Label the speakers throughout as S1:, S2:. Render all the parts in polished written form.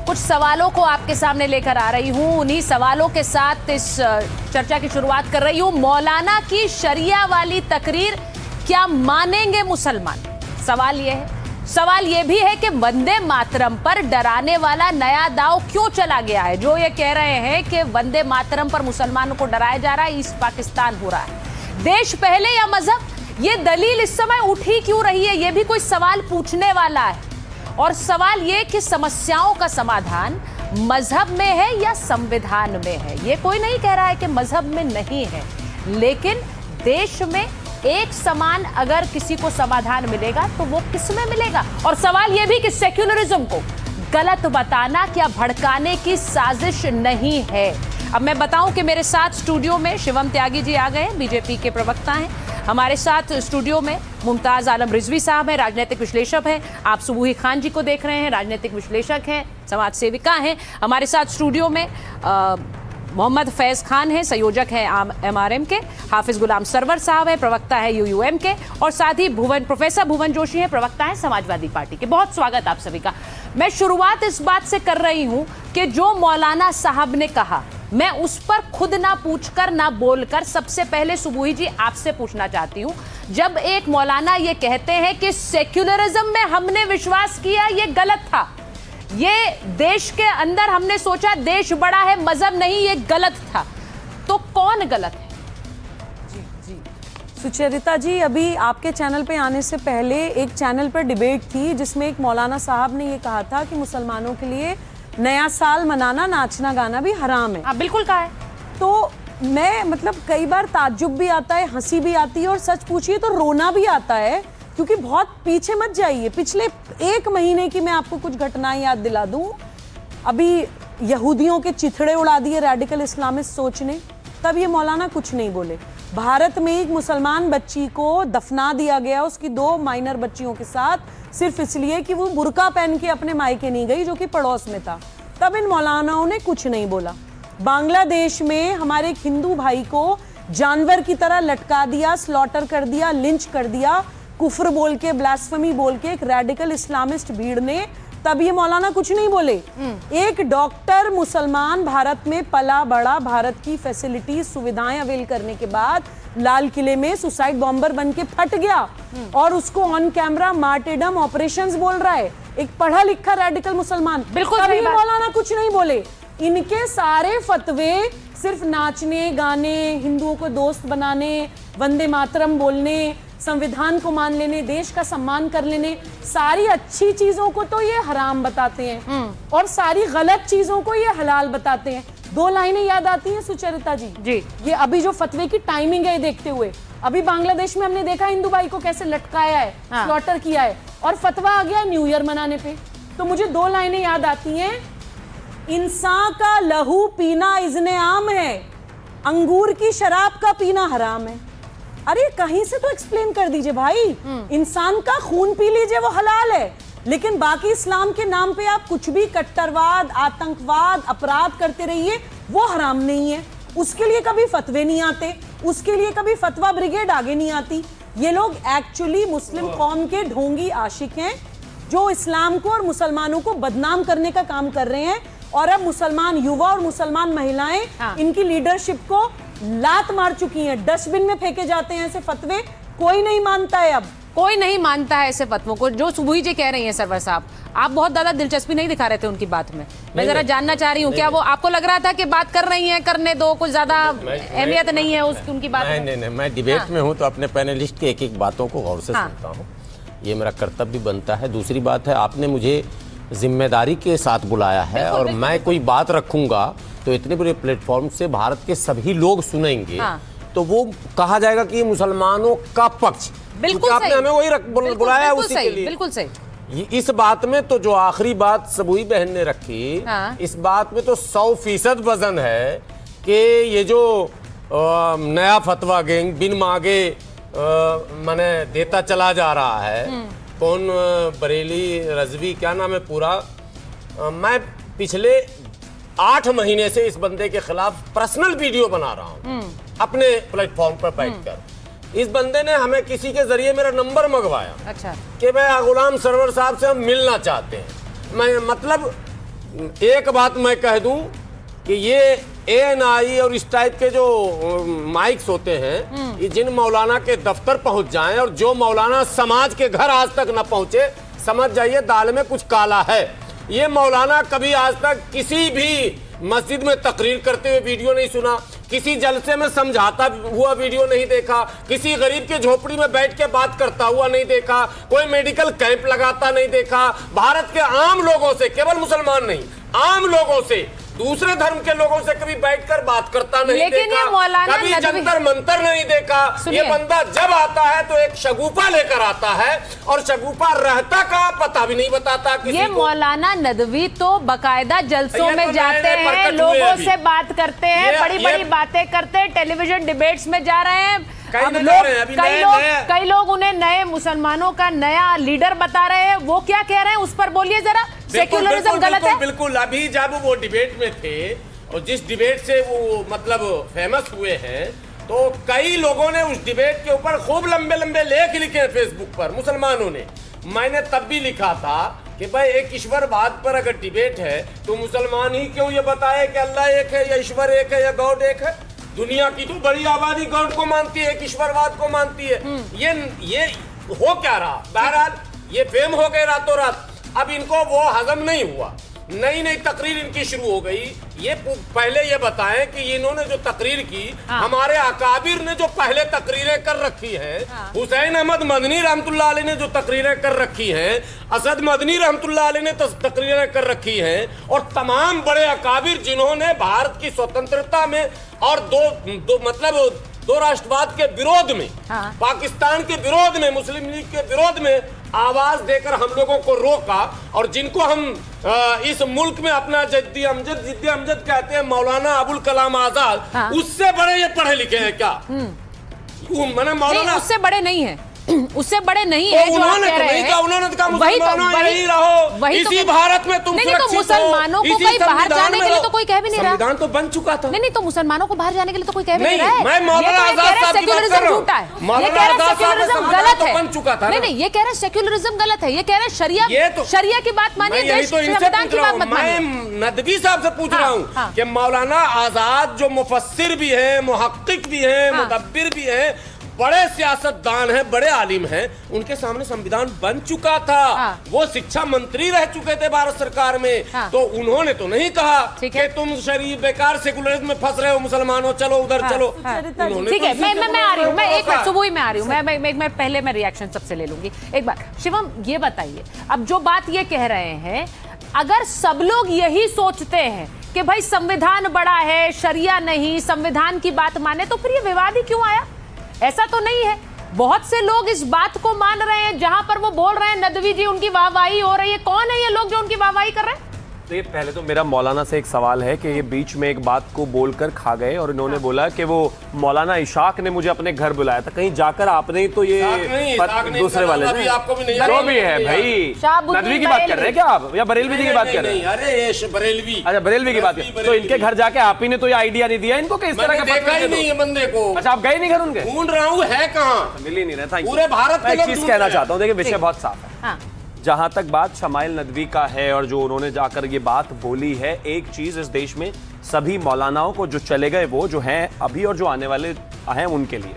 S1: कुछ सवालों को आपके सामने लेकर आ रही हूं। उन्हीं सवालों के साथ इस चर्चा की शुरुआत कर रही हूं। मौलाना की शरिया वाली तकरीर क्या मानेंगे मुसलमान? सवाल यह है। सवाल यह भी है कि वंदे मातरम पर डराने वाला नया दांव क्यों चला गया है? जो ये कह रहे हैं कि वंदे मातरम पर मुसलमानों को डराया जा रहा है, ईस्ट पाकिस्तान हो रहा है। देश पहले या मजहब, ये दलील इस समय उठी क्यों रही है? ये भी कोई सवाल पूछने वाला है। और सवाल ये कि समस्याओं का समाधान मजहब में है या संविधान में है? ये कोई नहीं कह रहा है कि मजहब में नहीं है, लेकिन देश में एक समान अगर किसी को समाधान मिलेगा तो वो किस में मिलेगा? और सवाल ये भी कि सेक्युलरिज्म को गलत बताना क्या भड़काने की साजिश नहीं है? अब मैं बताऊं कि मेरे साथ स्टूडियो में शिवम त्यागी जी आ गए, बीजेपी के प्रवक्ता हैं। हमारे साथ स्टूडियो में मुमताज आलम रिजवी साहब हैं, राजनीतिक विश्लेषक हैं। आप सुबूही खान जी को देख रहे हैं, राजनीतिक विश्लेषक हैं, समाज सेविका हैं। हमारे साथ स्टूडियो में मोहम्मद फैज खान हैं, संयोजक हैं MRM के। हाफिज गुलाम सरवर साहब हैं, प्रवक्ता है UUM के। और साथ ही प्रोफेसर भुवन जोशी हैं, प्रवक्ता हैं समाजवादी पार्टी के। बहुत स्वागत आप सभी का। मैं शुरुआत इस बात से कर रही हूं कि जो मौलाना साहब ने कहा, मैं उस पर खुद ना पूछकर ना बोलकर सबसे पहले सुबूही जी आपसे पूछना चाहती हूं। जब एक मौलाना ये कहते हैं कि सेक्युलरिज्म में हमने विश्वास किया, ये गलत था, ये देश के अंदर हमने सोचा देश बड़ा है, मजहब नहीं, ये गलत था, तो कौन गलत है?
S2: जी सुचरिता जी, अभी आपके चैनल पे आने से पहले एक चैनल पर डिबेट थी जिसमें एक मौलाना साहब ने ये कहा था कि मुसलमानों के लिए नया साल मनाना, नाचना गाना भी हराम है।
S1: बिल्कुल कहा है।
S2: तो मैं कई बार ताज्जुब भी आता है, हंसी भी आती है, और सच पूछिए तो रोना भी आता है, क्योंकि बहुत पीछे मत जाइए। पिछले 1 महीने की मैं आपको कुछ घटनाएं याद दिला दूं। अभी यहूदियों के चिथड़े उड़ा दिए रेडिकल इस्लामिस्ट सोच ने, तब ये मौलाना कुछ नहीं बोले। भारत में एक मुसलमान बच्ची को दफना दिया गया, उसकी 2 माइनर बच्चियों के साथ, सिर्फ इसलिए कि वो बुर्का पहन के अपने मायके नहीं गई जो कि पड़ोस में था। तब इन मौलानाओं ने कुछ नहीं बोला। बांग्लादेश में हमारे एक हिंदू भाई को जानवर की तरह लटका दिया, स्लॉटर कर दिया, लिंच कर दिया, कुफ्र बोल के, ब्लास्फेमी बोल के, एक रेडिकल इस्लामिस्ट भीड़ ने। तब ये मौलाना कुछ नहीं बोले। एक डॉक्टर मुसलमान भारत में पला बड़ा, भारत की फैसिलिटीज सुविधाएं अवेल करने के बाद लाल किले में सुसाइड बॉम्बर बन के फट गया, और उसको ऑन कैमरा मार्टेडम ऑपरेशंस बोल रहा है, एक पढ़ा लिखा रेडिकल मुसलमान।
S1: बिल्कुल
S2: तभी मौलाना कुछ नहीं बोले। इनके सारे फतवे सिर्फ नाचने गाने, हिंदुओं को दोस्त बनाने, वंदे मातरम बोलने, संविधान को मान लेने, देश का सम्मान कर लेने, सारी अच्छी चीजों को तो ये हराम बताते हैं और सारी गलत चीजों को ये हलाल बताते हैं। 2 लाइनें याद आती हैं सुचरिता जी। ये अभी जो फतवे की टाइमिंग है देखते हुए, अभी बांग्लादेश में हमने देखा हिंदू भाई को कैसे लटकाया है, स्लॉटर किया है, और फतवा आ गया न्यू ईयर मनाने पे। तो मुझे 2 लाइनें याद आती हैं, इंसान का लहू पीना इज़्ने आम है, अंगूर की शराब का पीना हराम है। अरे कहीं से तो एक्सप्लेन कर दीजिए भाई। इंसान का खून पी लीजिए, वो हलाल है, लेकिन बाकी इस्लाम के नाम पे आप कुछ भी कट्टरवाद, आतंकवाद, अपराध करते रहिए, वो हराम नहीं है। उसके लिए कभी फतवे नहीं आते, उसके लिए कभी फतवा ब्रिगेड आगे नहीं आती। ये लोग एक्चुअली मुस्लिम कौम के ढोंगी आशिक हैं जो इस्लाम को और मुसलमानों को बदनाम करने का काम कर रहे हैं। और अब मुसलमान युवा और मुसलमान महिलाएं इनकी लीडरशिप को लात मार चुकी हैं। डस्टबिन में फेंके जाते हैं ऐसे फतवे, कोई नहीं मानता है। अब
S1: कोई नहीं मानता है ऐसे फतवों को। जो सुबुही जी कह रही हैं सरवर साहब, आप बहुत ज्यादा दिलचस्पी नहीं दिखा रहे थे उनकी बात में। मैं जरा जानना चाह रही हूँ, क्या वो आपको लग रहा था कि बात कर रही हैं, करने दो, कुछ ज्यादा अहमियत नहीं है उनकी बात में?
S3: नहीं, मैं डिबेट में हूँ तो अपने पैनलिस्ट की एक बातों को गौर से सुनता हूँ, ये मेरा कर्तव्य भी बनता है। दूसरी बात है, आपने मुझे जिम्मेदारी के साथ बुलाया है, और मैं कोई बात रखूंगा तो इतने बड़े प्लेटफॉर्म से भारत के सभी लोग सुनेंगे, तो वो कहा जाएगा कि ये मुसलमानों का पक्ष।
S1: बिल्कुल
S3: आपने हमें वही बुलाया उसी के लिए।
S1: बिल्कुल सही।
S3: इस बात में तो जो आखिरी बात सबूही बहन ने रखी, इस बात में तो 100% वजन है कि ये जो नया फतवा गैंग बिन मांगे माने देता चला जा रहा है, कौन बरेली रजवी, क्या नाम है पूरा, मैं पिछले 8 महीने से इस बंदे के खिलाफ पर्सनल वीडियो बना रहा हूँ अपने प्लेटफॉर्म पर बैठकर। इस बंदे ने हमें किसी के जरिए मेरा नंबर मंगवाया,
S1: अच्छा,
S3: कि भाई गुलाम सरवर साहब से हम मिलना चाहते हैं। मैं मतलब एक बात मैं कह दूं कि ये ANI और इस टाइप के जो माइक्स होते हैं, ये जिन मौलाना के दफ्तर पहुंच जाएं और जो मौलाना समाज के घर आज तक न पहुंचे, समझ जाइए दाल में कुछ काला है। ये मौलाना कभी आज तक किसी भी मस्जिद में तकरीर करते हुए वीडियो नहीं सुना, किसी जलसे में समझाता हुआ वीडियो नहीं देखा, किसी गरीब के झोपड़ी में बैठ के बात करता हुआ नहीं देखा, कोई मेडिकल कैंप लगाता नहीं देखा। भारत के आम लोगों से, केवल मुसलमान नहीं, आम लोगों से, दूसरे धर्म के लोगों से कभी बैठकर बात करता नहीं
S1: लेकिन
S3: देखा,
S1: ये मौलाना
S3: कभी
S1: नदवी
S3: जंतर मंतर नहीं देखा। ये बंदा जब आता है तो एक शगुफा लेकर आता है और शगुफा रहता का पता भी नहीं बताता किसी
S1: ये
S3: को।
S1: मौलाना नदवी तो बकायदा जलसों
S3: ये
S1: में
S3: तो
S1: जाते
S3: नए-नए
S1: हैं,
S3: प्रकट हुए
S1: लोगों
S3: अभी।
S1: से बात करते हैं, बड़ी बड़ी बातें करते हैं, टेलीविजन डिबेट्स में जा रहे हैं। अब कई लोग उन्हें नए मुसलमानों का नया लीडर बता रहे हैं। वो क्या कह रहे हैं उस पर बोलिए जरा। सेक्युलरिज्म गलत है?
S3: बिल्कुल। अभी जब वो डिबेट में थे और जिस डिबेट से वो मतलब फेमस हुए हैं, तो कई लोगों ने उस डिबेट के ऊपर खूब लंबे लंबे लेख लिखे हैं फेसबुक पर, मुसलमानों ने। मैंने तब भी लिखा था कि भाई एक ईश्वरवाद पर अगर डिबेट है तो मुसलमान ही क्यों ये बताए कि अल्लाह एक है या ईश्वर एक है या गॉड एक है। दुनिया की तो बड़ी आबादी गॉड को मानती है, एक ईश्वरवाद को मानती है। ये हो क्या रहा? बहरहाल ये फेम हो गए रातों रात। अब इनको वो हजम नहीं हुआ, नई नई तकरीर इनकी शुरू हो गई। ये पहले ये बताएं कि इन्होंने जो तकरीर की, हमारे अकाबिर ने जो पहले तकरीरें कर रखी हैं, हुसैन अहमद मदनी रहमतुल्लाह अलैह ने जो तकरीरें कर रखी हैं, असद मदनी रहमतुल्लाह अलैह ने तकरीरें कर रखी हैं, और तमाम बड़े अकाबिर जिन्होंने भारत की स्वतंत्रता में और दो राष्ट्रवाद के विरोध में, पाकिस्तान के विरोध में, मुस्लिम लीग के विरोध में आवाज देकर हम लोगों को रोका, और जिनको हम इस मुल्क में अपना जिद्दी अमजद कहते हैं, मौलाना अबुल कलाम आजाद, उससे बड़े ये पढ़े लिखे हैं क्या? मैंने मौलाना
S1: उससे बड़े नहीं है, उससे बड़े नहीं है जो आप कह रहे हैं।
S3: उन्होंने कहा मुसलमानों यही रहो, इसी भारत में तुम
S1: नहीं, तो मुसलमानों को कहीं बाहर जाने के लिए तो कोई कह भी नहीं रहा।
S3: संविधान तो बन चुका था।
S1: नहीं, तो मुसलमानों को बाहर जाने के लिए तो कोई कह भी नहीं रहा है।
S3: मैं मौलाना आजाद साहब की बात कर रहा हूं।
S1: झूठा है,
S3: ये
S1: कह रहा है सेक्युलरिज्म गलत है।
S3: बन चुका था।
S1: नहीं, ये कह रहा है सेक्युलरिज्म गलत है, ये कह रहा है शरिया की बात मानिए, देश संविधान की बात मत मानिए।
S3: मैं नदवी साहब से पूछ रहा हूं कि मौलाना आजाद जो मुफस्सिर भी हैं, मुहक्किक भी हैं, मुदब्बिर भी हैं, बड़े सियासतदान हैं, बड़े आलिम हैं, उनके सामने संविधान बन चुका था। वो शिक्षा मंत्री रह चुके थे भारत सरकार में, तो उन्होंने तो नहीं कहा कि तुम शरीफ बेकार सेकुलरिज्म में फंस रहे हो, मुसलमानों चलो उधर चलो।
S1: ठीक है, मैं आ रही हूँ, मैं एक मिनट सुबह में आ रही हूँ, मैं पहले मैं रिएक्शन सबसे ले लूंगी। एक बार शिवम ये बताइए, अब जो बात ये कह रहे हैं, अगर सब लोग यही सोचते हैं कि भाई संविधान बड़ा है, शरिया नहीं, संविधान की बात माने, तो फिर ये विवाद ही क्यों आया? ऐसा तो नहीं है, बहुत से लोग इस बात को मान रहे हैं। जहां पर वो बोल रहे हैं नदवी जी उनकी वाहवाही हो रही है, कौन है ये लोग जो उनकी वाहवाही कर रहे हैं?
S4: देखिए, पहले तो मेरा मौलाना से एक सवाल है कि ये बीच में एक बात को बोलकर खा गए और इन्होंने बोला कि वो मौलाना इशाक ने मुझे अपने घर बुलाया था। कहीं जाकर आपने तो ये दूसरे वाले ने जो भी है भाई, नदवी की बात कर रहे हैं क्या आप, या बरेलवी जी की बात कर रहे हैं?
S3: अरे बरेलवी,
S4: अच्छा बरेलवी की बात कर, तो इनके घर जाके आप ही ने तो ये आइडिया नहीं दिया इनको कि इस तरह का
S3: देखा ही नहीं है बंदे को।
S4: अच्छा, आप गए नहीं घर उनके?
S3: ढूंढ रहा हूँ, है कहाँ,
S4: मिल ही नहीं रहा।
S3: पूरे भारत में
S4: एक चीज कहना चाहता हूँ, देखिए विषय बहुत साफ है। जहां तक बात शमाइल नदवी का है और जो उन्होंने जाकर ये बात बोली है, एक चीज इस देश में सभी मौलानाओं को, जो चले गए वो, जो हैं अभी और जो आने वाले हैं, उनके लिए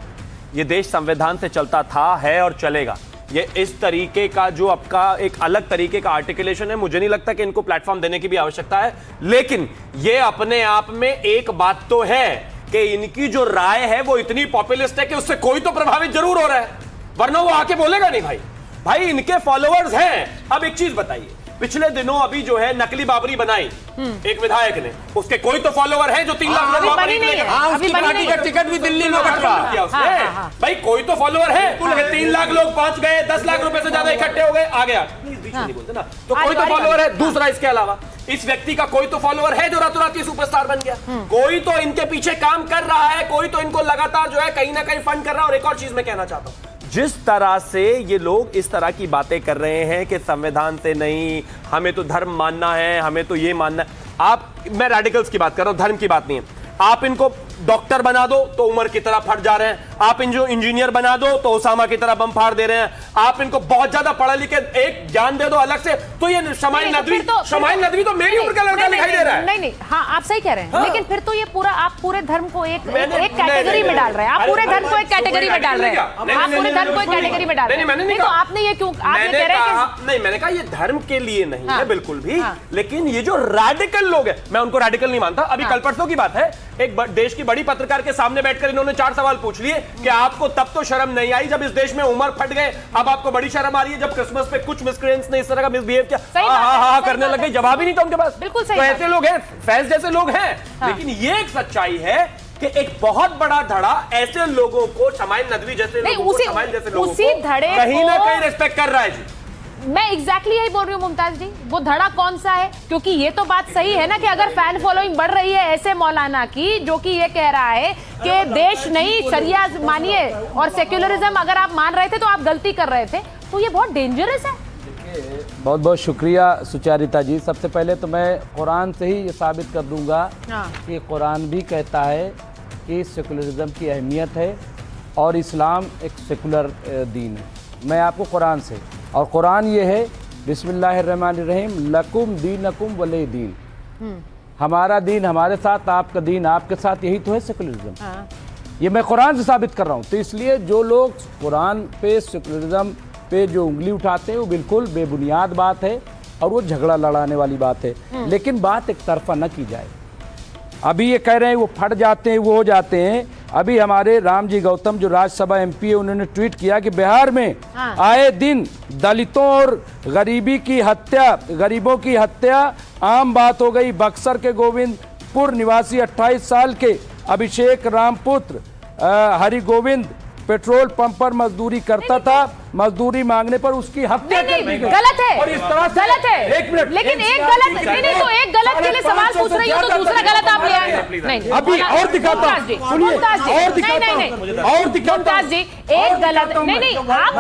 S4: ये देश संविधान से चलता था, है और चलेगा। ये इस तरीके का जो आपका एक अलग तरीके का आर्टिकुलेशन है, मुझे नहीं लगता कि इनको प्लेटफॉर्म देने की भी आवश्यकता है। लेकिन ये अपने आप में एक बात तो है कि इनकी जो राय है वो इतनी पॉपुलिस्ट है कि उससे कोई तो प्रभावित जरूर हो रहा है, वरना वो आके बोलेगा नहीं। भाई इनके फॉलोअर्स हैं। अब एक चीज बताइए, पिछले दिनों अभी जो है नकली बाबरी बनाई एक विधायक ने, उसके कोई तो फॉलोअर है जो 3 लाख लोग
S3: का टिकट भी दिल्ली में कट रहा
S4: है। भाई कोई तो फॉलोअर है, 3 लाख लोग पहुंच गए, 10 लाख रुपए से ज्यादा इकट्ठे हो गए, आ गया, नहीं बोलते ना, तो कोई तो फॉलोअर है। दूसरा, इसके अलावा इस व्यक्ति का कोई तो फॉलोअर है जो रातों रात सुपरस्टार बन गया, कोई तो इनके पीछे काम कर रहा है, कोई तो इनको लगातार जो है कहीं ना कहीं फंड कर रहा है। और एक और चीज मैं कहना चाहता हूं, जिस तरह से ये लोग इस तरह की बातें कर रहे हैं कि संविधान से नहीं, हमें तो धर्म मानना है, हमें तो ये मानना है। मैं रेडिकल्स की बात कर रहा हूं, धर्म की बात नहीं है। आप इनको डॉक्टर बना दो तो उमर की तरह फट जा रहे हैं, आप इनको इंजीनियर बना दो तो ओसामा की तरह बम फाड़ दे रहे हैं, आप इनको बहुत ज्यादा पढ़ा लिखे एक ज्ञान दे दो अलग से तो ये शमाइल नदवी तो मेरी उम्र का लड़का दिखाई दे रहा है।
S1: नहीं, हाँ आप सही कह रहे हैं, लेकिन फिर तो ये पूरा आप पूरे धर्म को एक कैटेगरी में डाल रहे हैं, आप पूरे धर्म को एक कैटेगरी में डाल रहे हैं, आप पूरे धर्म को एक कैटेगरी में डाल रहे हैं। नहीं तो आपने ये क्यों, आप ये कह रहे हैं
S4: नहीं, मैंने कहा ये धर्म के लिए नहीं है बिल्कुल भी, लेकिन ये जो रैडिकल लोग हैं, मैं उनको रैडिकल नहीं मानता। अभी कल परसों की बात है, एक देश की बड़ी पत्रकार के सामने बैठकर इन्होंने 4 सवाल पूछ लिए कि आपको तब तो शर्म नहीं आई जब इस देश में उमर फट गए, अब आपको बड़ी शर्म आ रही है जब क्रिसमस पे कुछ मिसक्रेंट्स ने इस तरह का मिसबिहेव किया, हाँ करने लग गए, जवाब ही नहीं था उनके पास।
S1: बिल्कुल सही।
S4: तो ऐसे लोग हैं, फैज जैसे लोग हैं, लेकिन ये एक सच्चाई है कि एक बहुत बड़ा धड़ा ऐसे लोगों को, शमाइल नदवी जैसे लोगों को, शमाइल जैसे लोगों को कहीं ना कहीं रिस्पेक्ट कर रहा है जी।
S1: मैं एग्जैक्टली यही बोल रही हूँ मुमताज जी, वो धड़ा कौन सा है? क्योंकि ये तो बात सही है ना कि अगर फैन फॉलोइंग बढ़ रही है ऐसे मौलाना की जो कि ये कह रहा है कि देश नहीं शरिया मानिए और सेक्युलरिज्म अगर आप मान रहे थे तो आप गलती कर रहे थे, तो ये बहुत डेंजरस है।
S5: बहुत बहुत शुक्रिया सुचारिता जी। सबसे पहले तो मैं कुरान से ही ये साबित कर दूंगा कि कुरान भी कहता है कि सेकुलरिज्म की अहमियत है और इस्लाम एक सेकुलर दीन है। मैं आपको कुरान से, और कुरान ये है बिस्मिल्लाहिर्रहमानिर्रहीम लकुम दीनकुम वली दीन, हमारा दीन हमारे साथ, आपका दीन आपके साथ, यही तो है सेकुलरिज्म। ये मैं कुरान से साबित कर रहा हूँ। तो इसलिए जो लोग कुरान पे सेकुलरिज्म पे जो उंगली उठाते हैं वो बिल्कुल बेबुनियाद बात है और वो झगड़ा लड़ाने वाली बात है। लेकिन बात एक तरफा न की जाए। अभी ये कह रहे हैं वो फट जाते हैं, वो हो जाते हैं। अभी हमारे रामजी गौतम जो राज्यसभा एमपी है, उन्होंने ट्वीट किया कि बिहार में आए दिन दलितों और गरीबों की हत्या आम बात हो गई। बक्सर के गोविंदपुर निवासी 28 साल के अभिषेक रामपुत्र हरि गोविंद पेट्रोल पंप पर मजदूरी करता था, मजदूरी मांगने पर उसकी हत्या कर दी गई।
S1: गलत है,
S5: और इस तरह से
S1: गलत है।
S5: एक मिनट,
S1: लेकिन एक गलत नहीं तो एक गलत के लिए सवाल पूछ रही हो तो दूसरा गलत आप ले आए। नहीं
S5: अभी और दिखाता हूं, सुनिए और दिखाता हूं, और दिखाता
S1: मुमताज जी एक गलत नहीं आप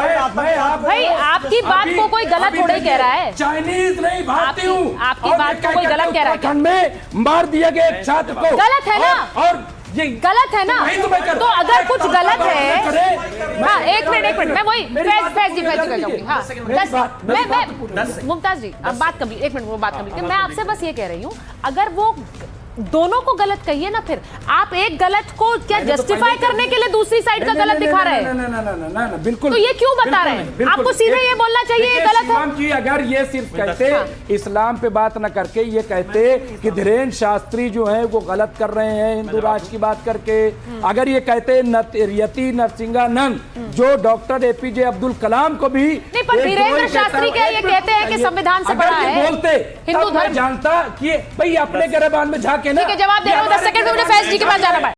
S1: भाई आपकी बात को कोई गलत थोड़ा ही कह रहा है।
S5: चाइनीज नहीं भारतीय हूँ,
S1: आपकी बात को कोई गलत कह रहा है।
S5: उत्तराखंड में मार दिया गया एक छात्र को,
S1: गलत है ना,
S5: और ये
S1: गलत है ना। तो अगर कुछ गलत है, हाँ एक मिनट मैं वही फैज जी हाँ मैं मुमताज जी अब बात कभी एक मिनट वो बात कभी मैं आपसे बस ये कह रही हूँ, अगर वो दोनों को गलत कहिए ना, फिर आप एक गलत को क्या जस्टिफाई करने के लिए दूसरी साइड का गलत दिखा रहे हैं?
S5: ना बिल्कुल।
S1: तो ये क्यों बता रहे हैं? आपको सीधे ये बोलना चाहिए ये गलत है।
S5: जी अगर ये सिर्फ कहते इस्लाम पे बात ना करके ये कहते कि धीरेन्द्र शास्त्री जो है वो गलत कर रहे हैं हिंदू राष्ट्र की बात करके, अगर ये कहते यति नरसिंहानंद जो डॉक्टर एपीजे अब्दुल कलाम को भी
S1: नहीं, पर धीरेन्द्र शास्त्री क्या ये कहते हैं कि संविधान से बड़ा है
S5: बोलते
S1: हिंदू धर्म?
S5: जानता कि भाई अपने गिरबान में जाके ना,
S1: ठीक है जवाब दे रहा हूँ, 10 सेकंड में मुझे फैज जी के पास जाना पड़ा।